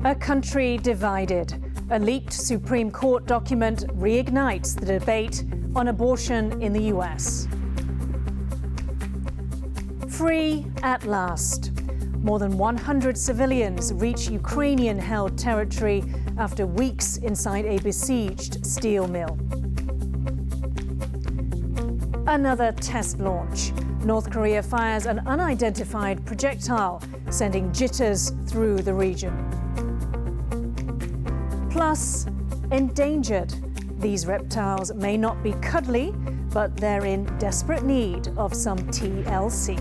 A country divided. A leaked Supreme Court document reignites the debate on abortion in the US. Free at last. More than 100 civilians reach Ukrainian-held territory after weeks inside a besieged steel mill. Another test launch. North Korea fires an unidentified projectile, sending jitters through the region. Plus, endangered. These reptiles may not be cuddly, but they're in desperate need of some TLC.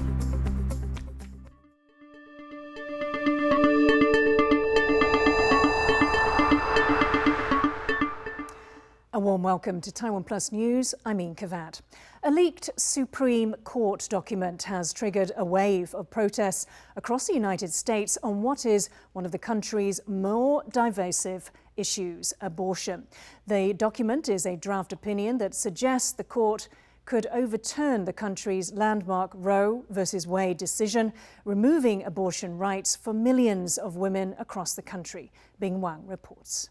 A warm welcome to TaiwanPlus News. I'm Yin Khvat. A leaked Supreme Court document has triggered a wave of protests across the United States on what is one of the country's more divisive issues, abortion. The document is a draft opinion that suggests the court could overturn the country's landmark Roe v. Wade decision, removing abortion rights for millions of women across the country. Bing Wang reports.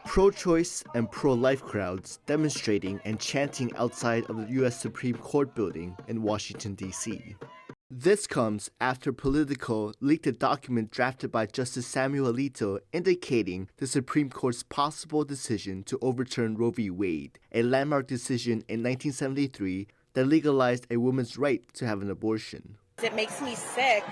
Pro-choice and pro-life crowds demonstrating and chanting outside of the U.S. Supreme Court building in Washington, D.C. This comes after Politico leaked a document drafted by Justice Samuel Alito indicating the Supreme Court's possible decision to overturn Roe v. Wade, a landmark decision in 1973 that legalized a woman's right to have an abortion. It makes me sick.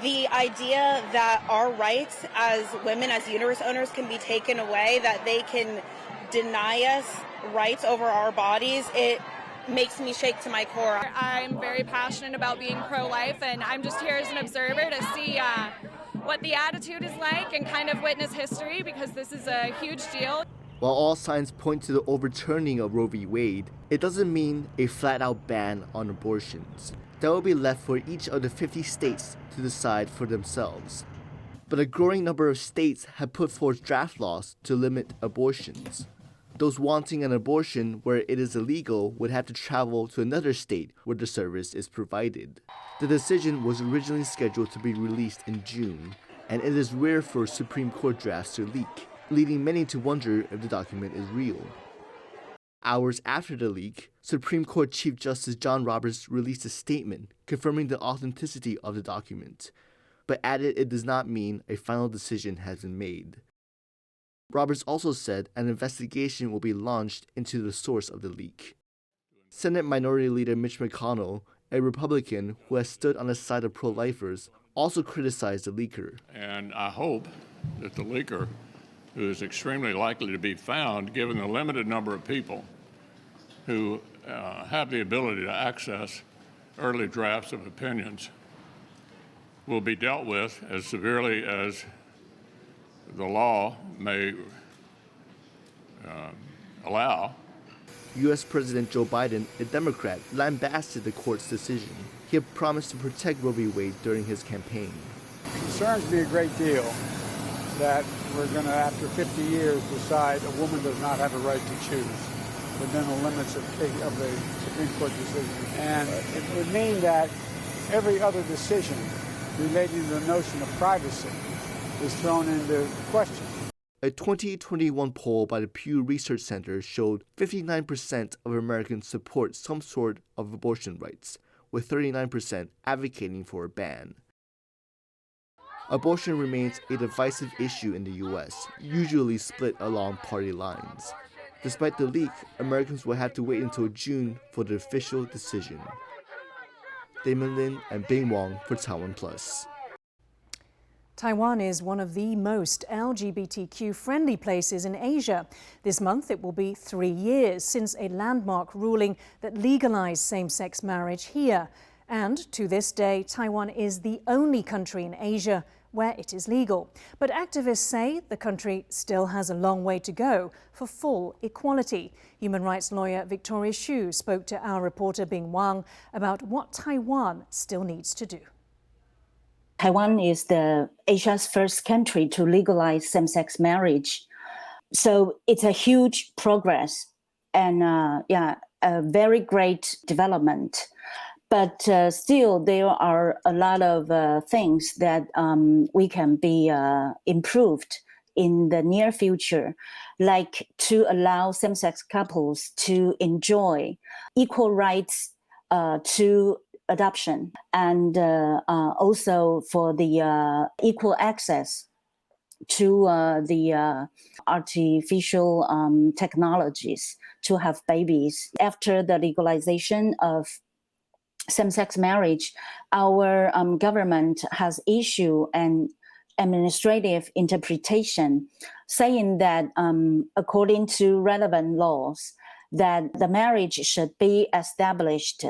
The idea that our rights as women, as uterus owners, can be taken away, that they can deny us rights over our bodies, it makes me shake to my core. I'm very passionate about being pro-life, and I'm just here as an observer to see what the attitude is like and kind of witness history, because this is a huge deal. While all signs point to the overturning of Roe v. Wade, it doesn't mean a flat-out ban on abortions. That will be left for each of the 50 states to decide for themselves. But a growing number of states have put forth draft laws to limit abortions. Those wanting an abortion where it is illegal would have to travel to another state where the service is provided. The decision was originally scheduled to be released in June, and it is rare for Supreme Court drafts to leak, leading many to wonder if the document is real. Hours after the leak, Supreme Court Chief Justice John Roberts released a statement confirming the authenticity of the document, but added it does not mean a final decision has been made. Roberts also said an investigation will be launched into the source of the leak. Senate Minority Leader Mitch McConnell, a Republican who has stood on the side of pro-lifers, also criticized the leaker. And I hope that the leaker, who is extremely likely to be found given the limited number of people who have the ability to access early drafts of opinions, will be dealt with as severely as the law may allow. U.S. President Joe Biden, a Democrat, lambasted the court's decision. He had promised to protect Roe v. Wade during his campaign. It concerns me a great deal that we're going to, after 50 years, decide a woman does not have a right to choose within the limits of the Supreme Court decision. And it would mean that every other decision relating to the notion of privacy is thrown into question. A 2021 poll by the Pew Research Center showed 59% of Americans support some sort of abortion rights, with 39% advocating for a ban. Abortion remains a divisive issue in the U.S., usually split along party lines. Despite the leak, Americans will have to wait until June for the official decision. Damon Lin and Bing Wang for TaiwanPlus. Taiwan is one of the most LGBTQ-friendly places in Asia. This month it will be 3 years since a landmark ruling that legalized same-sex marriage here. And to this day, Taiwan is the only country in Asia where it is legal. But activists say the country still has a long way to go for full equality. Human rights lawyer Victoria Xu spoke to our reporter Bing Wang about what Taiwan still needs to do. Taiwan is Asia's first country to legalize same-sex marriage. So it's a huge progress and a very great development. But still, there are a lot of things that we can be improved in the near future, like to allow same-sex couples to enjoy equal rights to adoption, and also for the equal access to the artificial technologies to have babies. After the legalization of same-sex marriage, our government has issued an administrative interpretation saying that according to relevant laws, that the marriage should be established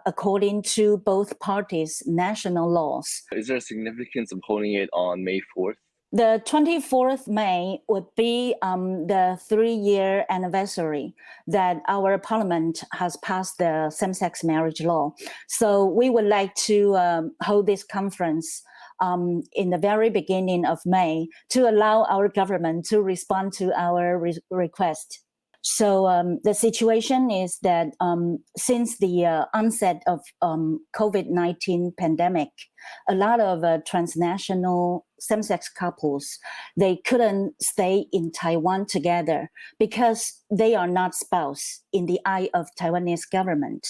according to both parties' national laws. Is there a significance of holding it on May 4th? The 24th May would be the 3-year anniversary that our parliament has passed the same-sex marriage law. So we would like to hold this conference in the very beginning of May to allow our government to respond to our request. So the situation is that since the onset of COVID-19 pandemic, a lot of transnational same-sex couples, they couldn't stay in Taiwan together because they are not spouse in the eye of Taiwanese government.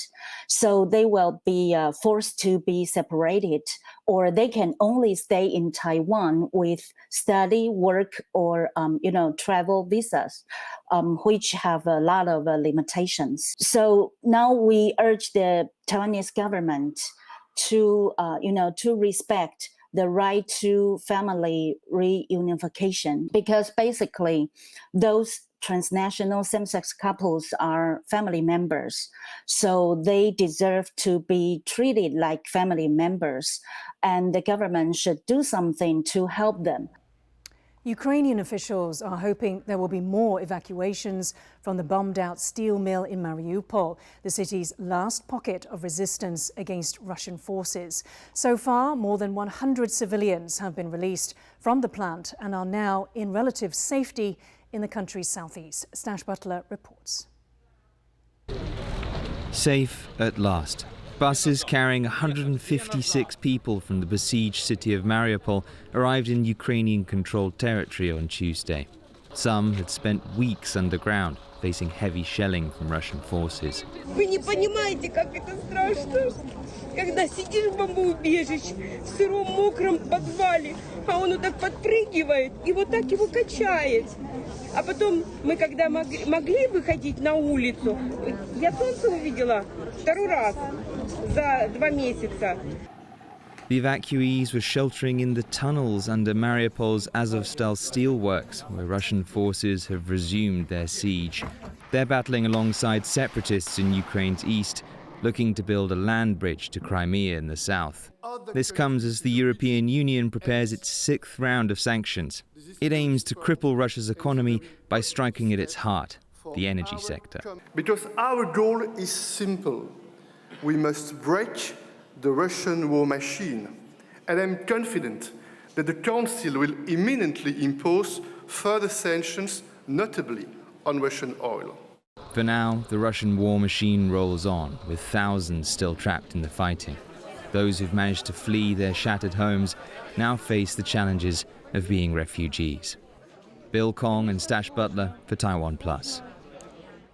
So they will be forced to be separated, or they can only stay in Taiwan with study, work, or travel visas, which have a lot of limitations. So now we urge the Taiwanese government to respect the right to family reunification, because basically those transnational same-sex couples are family members, so they deserve to be treated like family members, and the government should do something to help them. Ukrainian officials are hoping there will be more evacuations from the bombed-out steel mill in Mariupol, the city's last pocket of resistance against Russian forces. So far, more than 100 civilians have been released from the plant and are now in relative safety in the country's southeast. Stash Butler reports. Safe at last. Buses carrying 156 people from the besieged city of Mariupol arrived in Ukrainian-controlled territory on Tuesday. Some had spent weeks underground, facing heavy shelling from Russian forces. Вы не понимаете, как это страшно, когда сидишь в бомбоубежище, в сыром мокром подвале, а он вот так подпрыгивает и вот так его качает. А потом мы, когда могли выходить на улицу, я солнце увидела второй раз за 2 месяца. The evacuees were sheltering in the tunnels under Mariupol's Azovstal steelworks, where Russian forces have resumed their siege. They're battling alongside separatists in Ukraine's east, looking to build a land bridge to Crimea in the south. This comes as the European Union prepares its 6th round of sanctions. It aims to cripple Russia's economy by striking at its heart, the energy sector. Because our goal is simple. We must break the Russian war machine, and I'm confident that the Council will imminently impose further sanctions, notably on Russian oil. For now, the Russian war machine rolls on, with thousands still trapped in the fighting. Those who've managed to flee their shattered homes now face the challenges of being refugees. Bill Kong and Stash Butler for TaiwanPlus.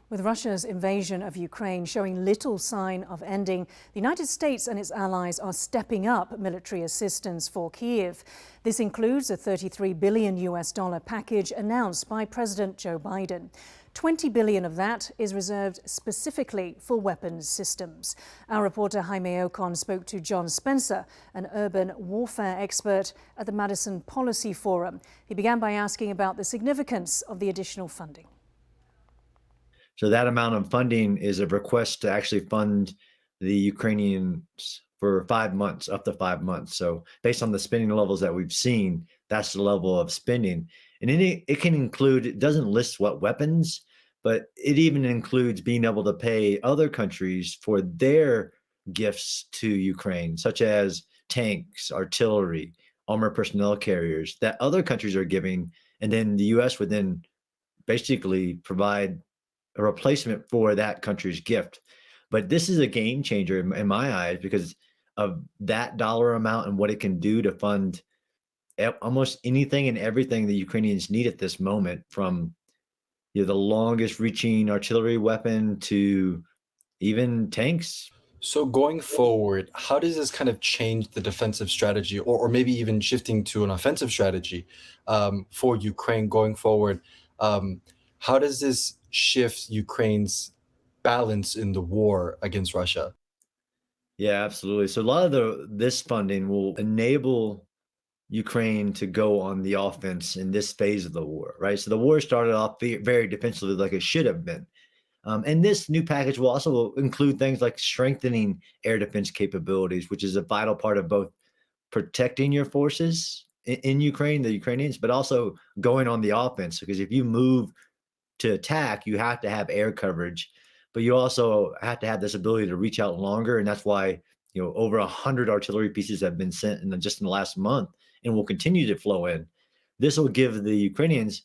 With Russia's invasion of Ukraine showing little sign of ending, the United States and its allies are stepping up military assistance for Kyiv. This includes a $33 billion package announced by President Joe Biden. $20 billion of that is reserved specifically for weapons systems. Our reporter Jaime Ocon spoke to John Spencer, an urban warfare expert at the Madison Policy Forum. He began by asking about the significance of the additional funding. So that amount of funding is a request to actually fund the Ukrainians for 5 months, up to 5 months. So based on the spending levels that we've seen, that's the level of spending. And it can include, it doesn't list what weapons, but it even includes being able to pay other countries for their gifts to Ukraine, such as tanks, artillery, armored personnel carriers that other countries are giving. And then the U.S. would then basically provide a replacement for that country's gift. But this is a game changer in my eyes because of that dollar amount and what it can do to fund almost anything and everything the Ukrainians need at this moment, from the longest reaching artillery weapon to even tanks. So going forward, how does this kind of change the defensive strategy, or maybe even shifting to an offensive strategy for Ukraine going forward? How does this shift Ukraine's balance in the war against Russia? Yeah, absolutely. So a lot of this funding will enable Ukraine to go on the offense in this phase of the war, right? So the war started off very defensively, like it should have been. And this new package will also include things like strengthening air defense capabilities, which is a vital part of both protecting your forces in Ukraine, the Ukrainians, but also going on the offense. Because if you move to attack, you have to have air coverage, but you also have to have this ability to reach out longer. And that's why, over 100 artillery pieces have been sent just in the last month and will continue to flow in. This will give the Ukrainians,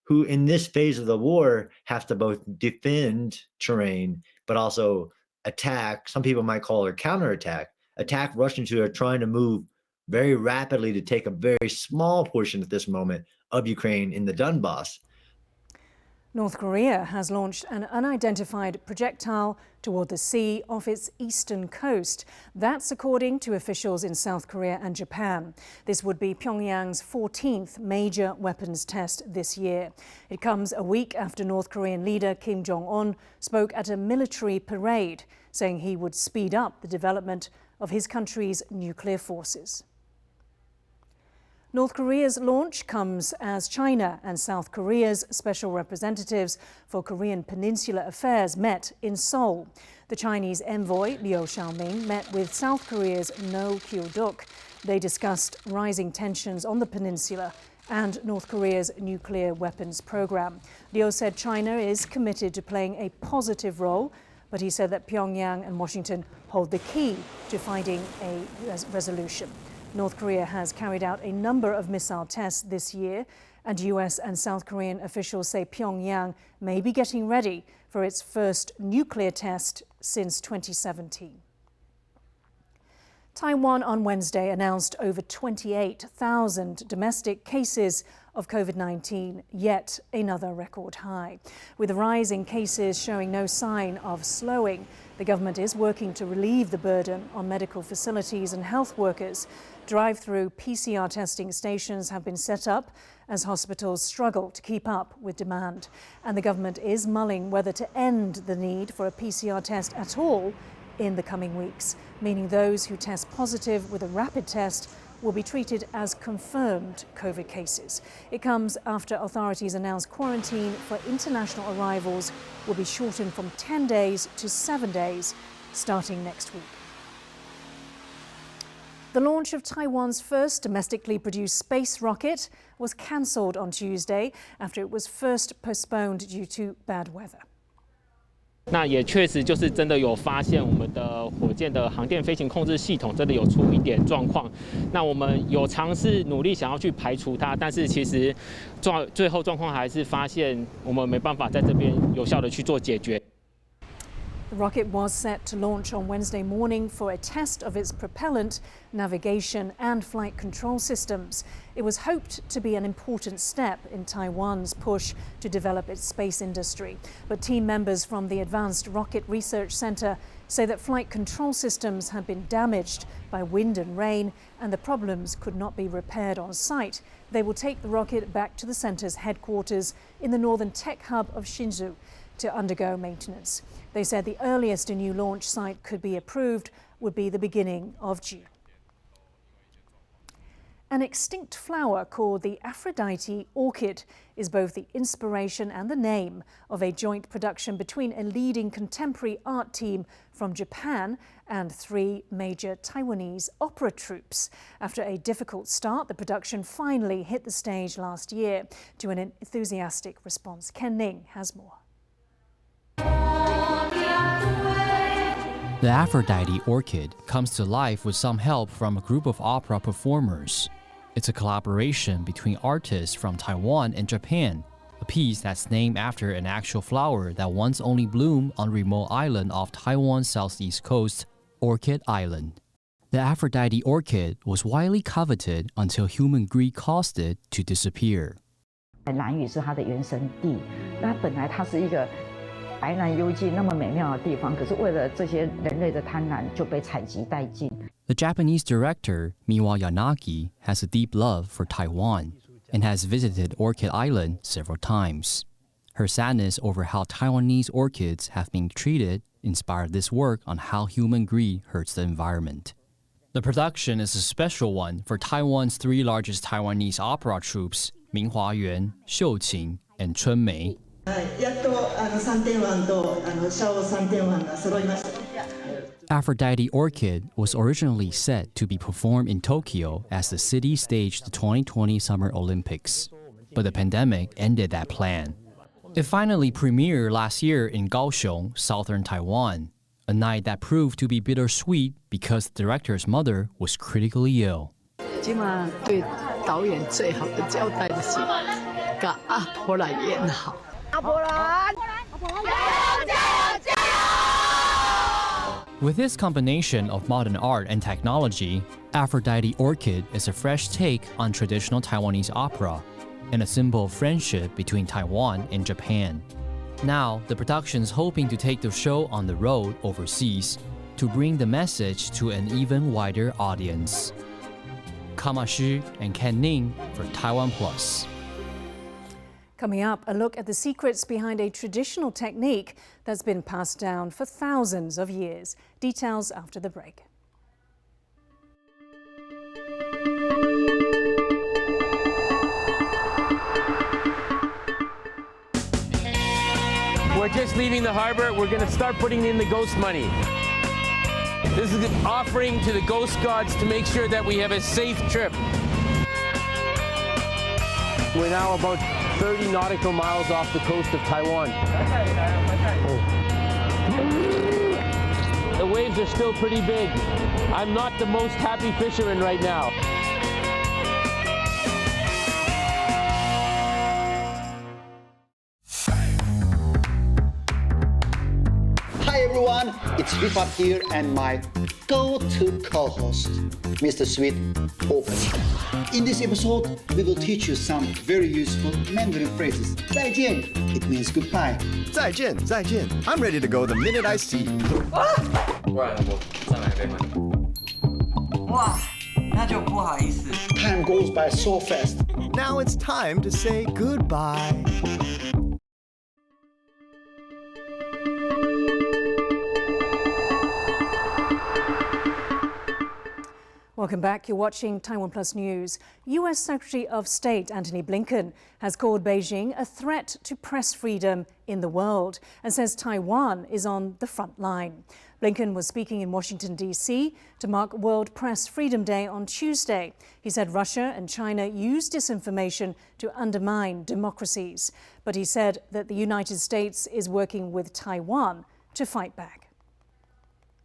who in this phase of the war have to both defend terrain, but also attack. Some people might call it a counterattack, attack Russians who are trying to move very rapidly to take a very small portion at this moment of Ukraine in the Donbass. North Korea has launched an unidentified projectile toward the sea off its eastern coast. That's according to officials in South Korea and Japan. This would be Pyongyang's 14th major weapons test this year. It comes a week after North Korean leader Kim Jong-un spoke at a military parade, saying he would speed up the development of his country's nuclear forces. North Korea's launch comes as China and South Korea's special representatives for Korean Peninsula affairs met in Seoul. The Chinese envoy, Liu Xiaoming, met with South Korea's No Kyo-duk. They discussed rising tensions on the peninsula and North Korea's nuclear weapons program. Liu said China is committed to playing a positive role, but he said that Pyongyang and Washington hold the key to finding a resolution. North Korea has carried out a number of missile tests this year, and US and South Korean officials say Pyongyang may be getting ready for its first nuclear test since 2017. Taiwan on Wednesday announced over 28,000 domestic cases of COVID-19, yet another record high. With the rise in cases showing no sign of slowing, the government is working to relieve the burden on medical facilities and health workers. Drive-through PCR testing stations have been set up as hospitals struggle to keep up with demand. And the government is mulling whether to end the need for a PCR test at all in the coming weeks, meaning those who test positive with a rapid test will be treated as confirmed COVID cases. It comes after authorities announced quarantine for international arrivals will be shortened from 10 days to 7 days starting next week. The launch of Taiwan's first domestically produced space rocket was cancelled on Tuesday after it was first postponed due to bad weather. 那也确实就是真的有发现我们的火箭的航电飞行控制系统真的有出一点状况。那我们有尝试努力想要去排除它，但是其实最后状况还是发现我们没办法在这边有效的去做解决。 The rocket was set to launch on Wednesday morning for a test of its propellant, navigation and flight control systems. It was hoped to be an important step in Taiwan's push to develop its space industry. But team members from the Advanced Rocket Research Center say that flight control systems had been damaged by wind and rain and the problems could not be repaired on site. They will take the rocket back to the center's headquarters in the northern tech hub of Hsinchu to undergo maintenance. They said the earliest a new launch site could be approved would be the beginning of June. An extinct flower called the Aphrodite orchid is both the inspiration and the name of a joint production between a leading contemporary art team from Japan and 3 major Taiwanese opera troupes. After a difficult start, the production finally hit the stage last year to an enthusiastic response. Ken Ning has more. The Aphrodite orchid comes to life with some help from a group of opera performers. It's a collaboration between artists from Taiwan and Japan. a piece that's named after an actual flower that once only bloomed on a remote island off Taiwan's southeast coast, Orchid Island. The Aphrodite orchid was widely coveted until human greed caused it to disappear. 兰屿是它的原生地，那本来它是一个白兰幽静那么美妙的地方，可是为了这些人类的贪婪，就被采集殆尽。The Japanese director Miwa Yanagi has a deep love for Taiwan and has visited Orchid Island several times. Her sadness over how Taiwanese orchids have been treated inspired this work on how human greed hurts the environment. The production is a special one for Taiwan's three largest Taiwanese opera troupes, Minghua Yuan, Xiuqing, and Chunmei. Aphrodite Orchid was originally set to be performed in Tokyo as the city staged the 2020 Summer Olympics, but the pandemic ended that plan. It finally premiered last year in Kaohsiung, southern Taiwan, a night that proved to be bittersweet because the director's mother was critically ill. 今晚对导演最好的交代的是，把阿婆来演好。阿婆兰，加油！ With this combination of modern art and technology, Aphrodite Orchid is a fresh take on traditional Taiwanese opera and a symbol of friendship between Taiwan and Japan. Now, the production is hoping to take the show on the road overseas to bring the message to an even wider audience. Kama Shi and Ken Ning for TaiwanPlus. Coming up, a look at the secrets behind a traditional technique that's been passed down for thousands of years. Details after the break. We're just leaving the harbor. We're going to start putting in the ghost money. This is an offering to the ghost gods to make sure that we have a safe trip. We're now about 30 nautical miles off the coast of Taiwan. The waves are still pretty big. I'm not the most happy fisherman right now. Hi everyone, it's Yin Khvat here and my go-to co-host, Mr. Sweet Open. In this episode, we will teach you some very useful Mandarin phrases. 再见, it means goodbye. 再见, 再见. I'm ready to go the minute I see you. 不然我再买杯吗？哇，那就不好意思。 Time goes by so fast. Now it's time to say goodbye. Welcome back. You're watching TaiwanPlus News. US Secretary of State Antony Blinken has called Beijing a threat to press freedom in the world and says Taiwan is on the front line. Blinken was speaking in Washington, D.C. to mark World Press Freedom Day on Tuesday. He said Russia and China use disinformation to undermine democracies. But he said that the United States is working with Taiwan to fight back.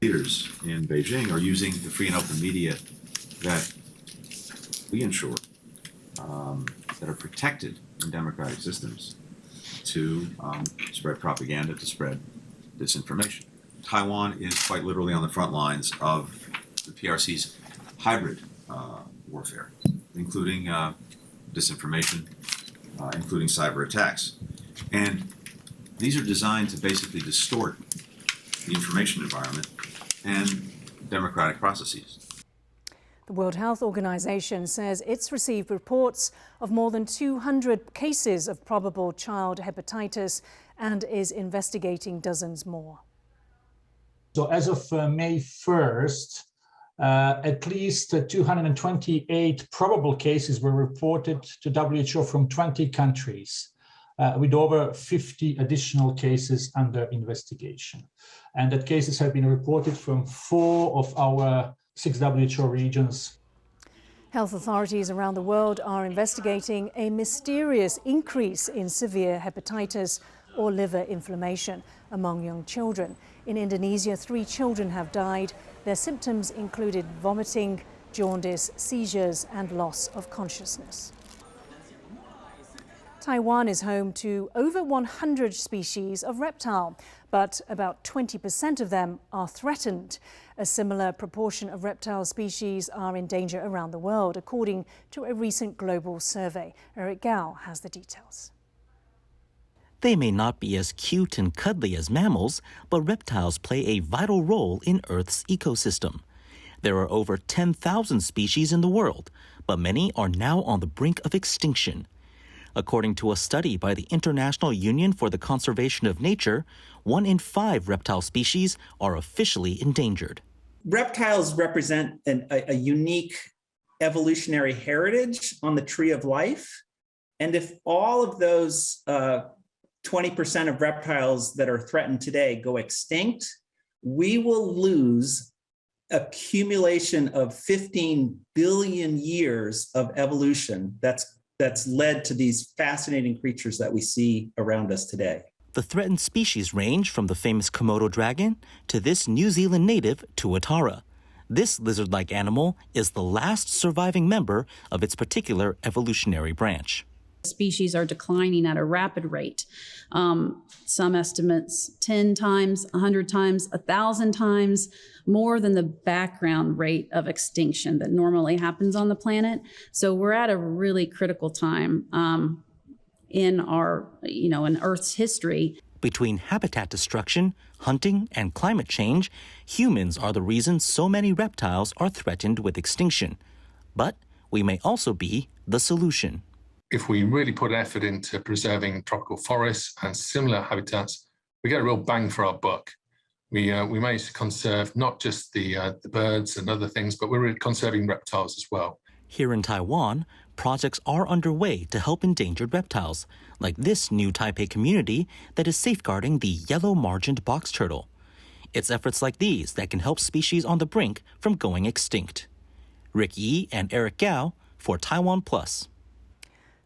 Leaders in Beijing are using the free and open media that we ensure, that are protected in democratic systems, to spread propaganda, to spread disinformation. Taiwan is quite literally on the front lines of the PRC's hybrid warfare, including disinformation, including cyber attacks. And these are designed to basically distort the information environment and democratic processes. The World Health Organization says it's received reports of more than 200 cases of probable child hepatitis and is investigating dozens more. So as of May 1st, at least 228 probable cases were reported to WHO from 20 countries, with over 50 additional cases under investigation. And that cases have been reported from 4 of our 6 WHO regions. Health authorities around the world are investigating a mysterious increase in severe hepatitis or liver inflammation among young children. In Indonesia, 3 children have died. Their symptoms included vomiting, jaundice, seizures, and loss of consciousness. Taiwan is home to over 100 species of reptile, but about 20% of them are threatened. A similar proportion of reptile species are in danger around the world, according to a recent global survey. Eric Gao has the details. They may not be as cute and cuddly as mammals, but reptiles play a vital role in Earth's ecosystem. There are over 10,000 species in the world, but many are now on the brink of extinction. According to a study by the International Union for the Conservation of Nature, 1 in 5 reptile species are officially endangered. Reptiles represent a unique evolutionary heritage on the tree of life. And if all of those 20% of reptiles that are threatened today go extinct, we will lose accumulation of 15 billion years of evolution that's led to these fascinating creatures that we see around us today. The threatened species range from the famous Komodo dragon to this New Zealand native tuatara. This lizard-like animal is the last surviving member of its particular evolutionary branch. Species are declining at a rapid rate. Some estimates 10 times, 100 times, 1,000 times more than the background rate of extinction that normally happens on the planet. So we're at a really critical time in Earth's history. Between habitat destruction, hunting, and climate change, humans are the reason so many reptiles are threatened with extinction. But we may also be the solution. If we really put effort into preserving tropical forests and similar habitats, we get a real bang for our buck. We manage to conserve not just the birds and other things, but we're really conserving reptiles as well. Here in Taiwan, projects are underway to help endangered reptiles, like this new Taipei community that is safeguarding the yellow-margined box turtle. It's efforts like these that can help species on the brink from going extinct. Rick Yi and Eric Gao for TaiwanPlus.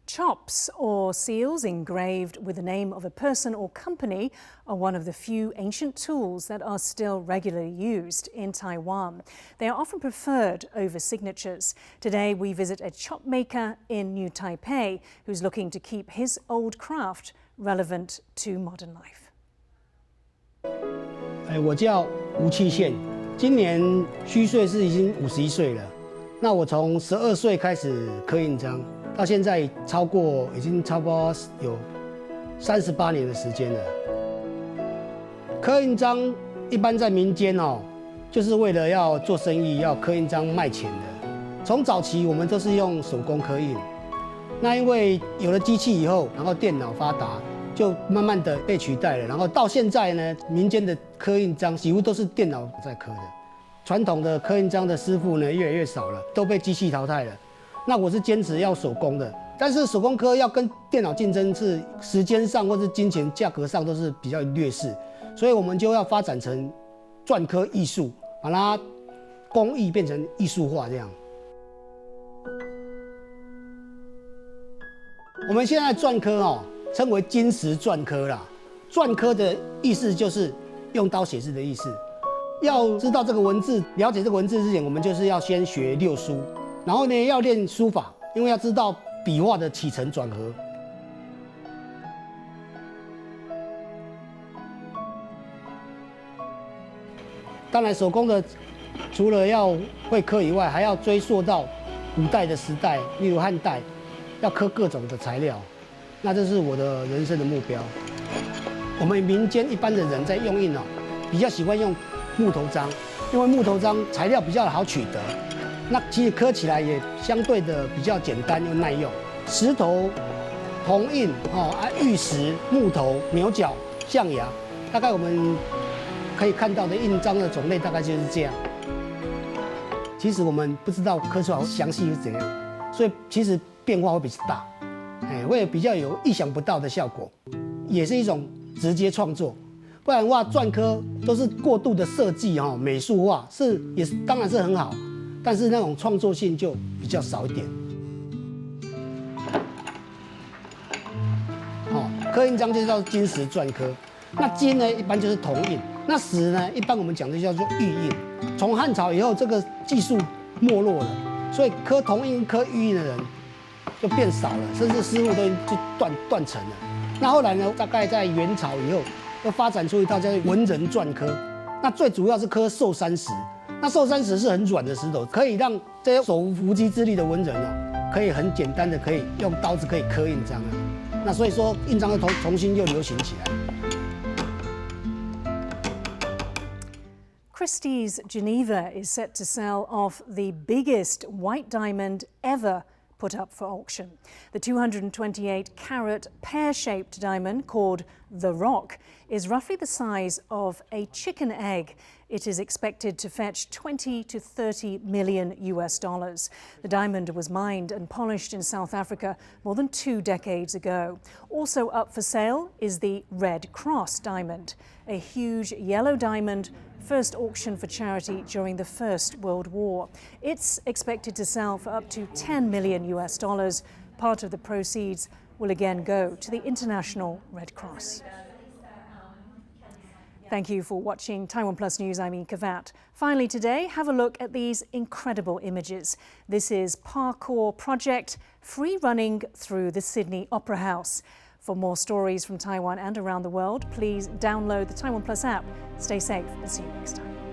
Chops, or seals engraved with the name of a person or company, are one of the few ancient tools that are still regularly used in Taiwan. They are often preferred over signatures. Today we visit a chop maker in New Taipei who's looking to keep his old craft relevant to modern life. 我叫吴启宪，今年虚岁是已经51岁了。那我从12岁开始刻印章。 到现在已经差不多有38年的时间了。刻印章一般在民间就是为了要做生意，要刻印章卖钱的。从早期我们都是用手工刻印，那因为有了机器以后，然后电脑发达，就慢慢的被取代了。然后到现在呢，民间的刻印章几乎都是电脑在刻的，传统的刻印章的师傅呢越来越少了，都被机器淘汰了。 那我是坚持要手工的，但是手工刻要跟电脑竞争，是时间上或是金钱价格上都是比较劣势，所以我们就要发展成篆刻艺术，把它工艺变成艺术化这样。我们现在篆刻称为金石篆刻啦。篆刻的意思就是用刀写字的意思。要知道这个文字，了解这个文字之前，我们就是要先学六书。 然后呢，要练书法，因为要知道笔画的起承转合。当然，手工的除了要会刻以外，还要追溯到古代的时代，例如汉代，要刻各种的材料。那这是我的人生的目标。我们民间一般的人在用印比较喜欢用木头章，因为木头章材料比较好取得。 那其实刻起来也相对的比较简单又耐用。石头、铜印、玉石、木头、牛角、象牙，大概我们可以看到的印章的种类大概就是这样。其实我们不知道刻出来详细是怎样，所以其实变化会比较大，会比较有意想不到的效果，也是一种直接创作。不然的话，篆刻都是过度的设计美术化也是当然是很好。 但是那种创作性就比较少一点。刻印章就叫金石篆刻，那金呢一般就是铜印，那石呢一般我们讲的叫做玉印。从汉朝以后，这个技术没落了，所以刻铜印、刻玉印的人就变少了，甚至师傅都就断层了。那后来呢，大概在元朝以后，又发展出一套叫文人篆刻。那最主要是刻寿山石。那寿山石是很软的石头，可以让这些手无缚鸡之力的文人啊，可以很简单的可以用刀子可以刻印章啊。那所以说印章又重新又流行起来。Christie's Geneva is set to sell off the biggest white diamond ever put up for auction. The 228-carat pear-shaped diamond called The Rock is roughly the size of a chicken egg. It is expected to fetch 20 to 30 million US dollars. The diamond was mined and polished in South Africa more than 2 decades ago. Also up for sale is the Red Cross diamond, a huge yellow diamond first auctioned for charity during the First World War. It's expected to sell for up to 10 million US dollars. Part of the proceeds will again go to the International Red Cross. Thank you for watching TaiwanPlus News. I'm Yin Khvat. Finally today, have a look at these incredible images. This is Parkour Project, free running through the Sydney Opera House. For more stories from Taiwan and around the world, please download the TaiwanPlus app. Stay safe and see you next time.